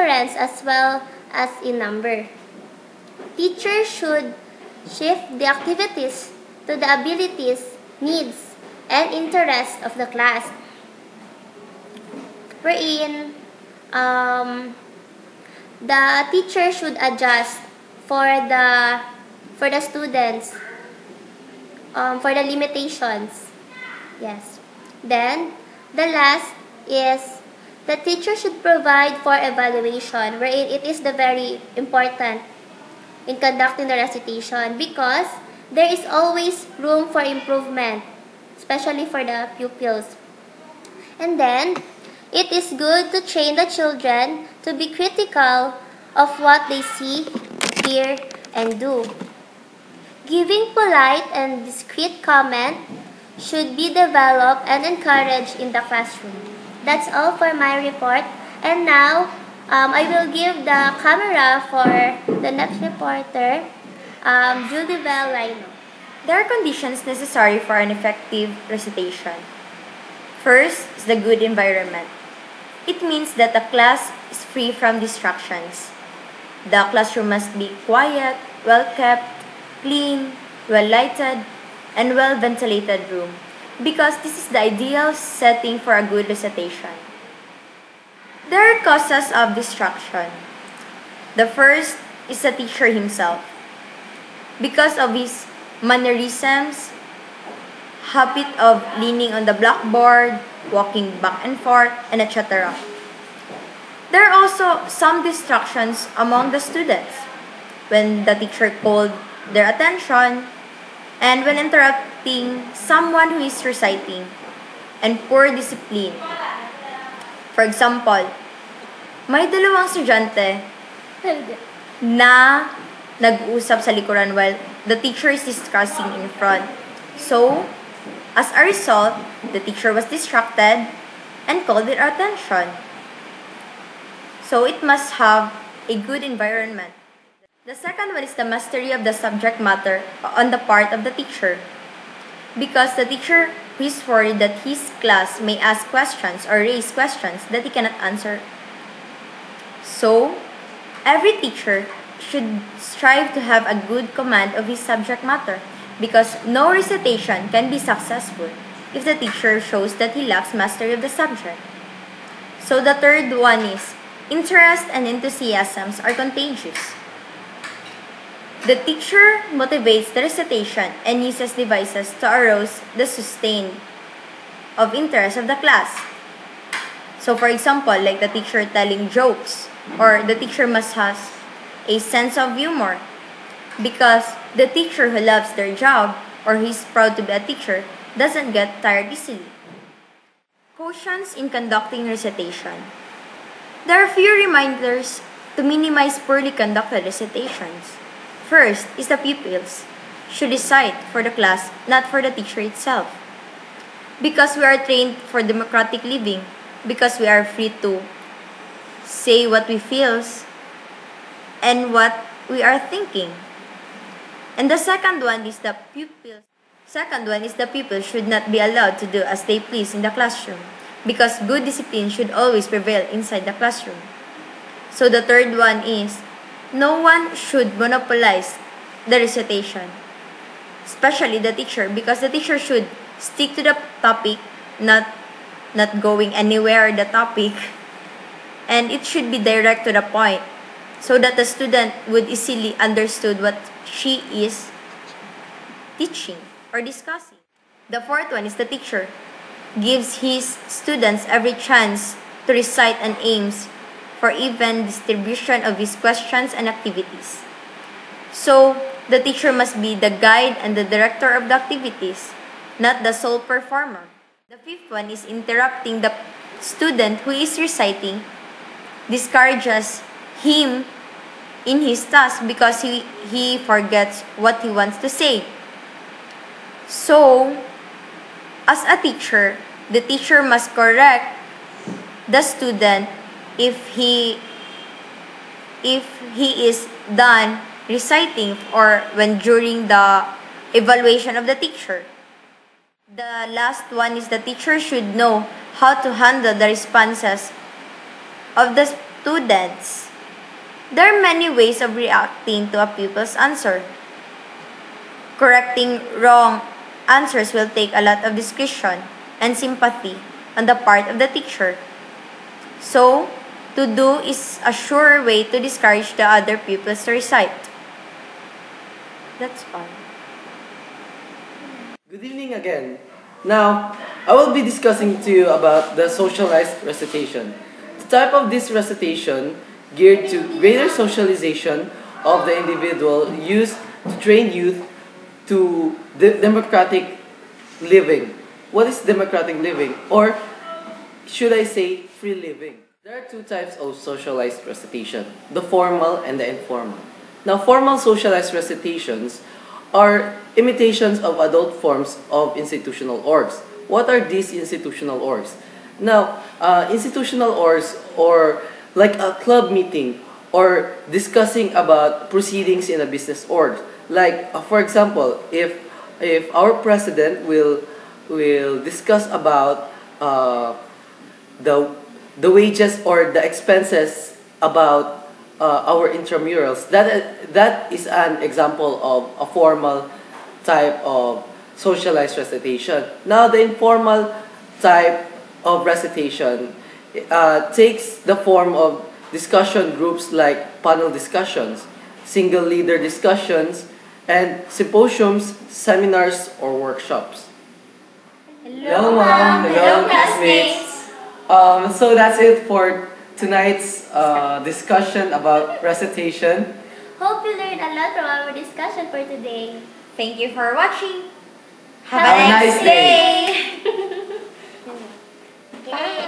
difference as well as in number. Teachers should shift the activities to the abilities, needs, and interests of the class. Wherein, the teacher should adjust for the students, for the limitations. Yes. Then, the last is the teacher should provide for evaluation, wherein it is the very important in conducting the recitation because there is always room for improvement, especially for the pupils. And then, it is good to train the children to be critical of what they see, hear, and do. Giving polite and discreet comment should be developed and encouraged in the classroom. That's all for my report. And now, I will give the camera for the next reporter, Julie Bell Lino. There are conditions necessary for an effective recitation. First is the good environment. It means that the class is free from distractions. The classroom must be quiet, well-kept, clean, well-lighted, and well-ventilated room because this is the ideal setting for a good recitation. There are causes of distraction. The first is the teacher himself. Because of his mannerisms, habit of leaning on the blackboard, walking back and forth, and etc. There are also some distractions among the students when the teacher called their attention and when interrupting someone who is reciting and poor discipline. For example, may dalawang estudyante na nag-uusap sa likuran while the teacher is discussing in front. So, as a result, the teacher was distracted and called their attention. So, it must have a good environment. The second one is the mastery of the subject matter on the part of the teacher. Because the teacher who is worried that his class may ask questions or raise questions that he cannot answer. So, every teacher should strive to have a good command of his subject matter because no recitation can be successful if the teacher shows that he lacks mastery of the subject. So, the third one is interest and enthusiasms are contagious. The teacher motivates the recitation and uses devices to arouse the sustain of interest of the class. So, for example, like the teacher telling jokes, or the teacher must have a sense of humor because the teacher who loves their job or who is proud to be a teacher doesn't get tired easily. Cautions in conducting recitation. There are few reminders to minimize poorly conducted recitations. First is the pupils should recite for the class, not for the teacher itself. Because we are trained for democratic living, because we are free to say what we feel and what we are thinking. And the second one is the pupils. Second one is the pupils should not be allowed to do as they please in the classroom because good discipline should always prevail inside the classroom. So the third one is no one should monopolize the recitation, especially the teacher, because the teacher should stick to the topic, not going anywhere the topic, and it should be direct to the point so that the student would easily understood what she is teaching or discussing. The fourth one is the teacher gives his students every chance to recite and aims for even distribution of his questions and activities. So, the teacher must be the guide and the director of the activities, not the sole performer. The fifth one is interrupting the student who is reciting discourages him in his task because he forgets what he wants to say. So, as a teacher, the teacher must correct the student if he is done reciting or when during the evaluation of the teacher. The last one is the teacher should know how to handle the responses of the Students, there are many ways of reacting to a pupil's answer. Correcting wrong answers will take a lot of discretion and sympathy on the part of the teacher. So, to do is a sure way to discourage the other pupils to recite. That's all. Good evening again. Now, I will be discussing to you about the socialized recitation. The type of this recitation geared to greater socialization of the individual used to train youth to democratic living. What is democratic living? Or should I say free living? There are two types of socialized recitation, the formal and the informal. Now, formal socialized recitations are imitations of adult forms of institutional orgs. What are these institutional orgs? Now, institutional orgs, or like a club meeting or discussing about proceedings in a business org. Like, for example, if our president will discuss about the wages or the expenses about our intramurals, that is an example of a formal type of socialized recitation. Now, the informal type of recitation takes the form of discussion groups like panel discussions, single leader discussions, and symposiums, seminars, or workshops. Hello, ma'am. Hello, classmates. So that's it for tonight's discussion about recitation. Hope you learned a lot from our discussion for today. Thank you for watching. Have a nice day. Bye.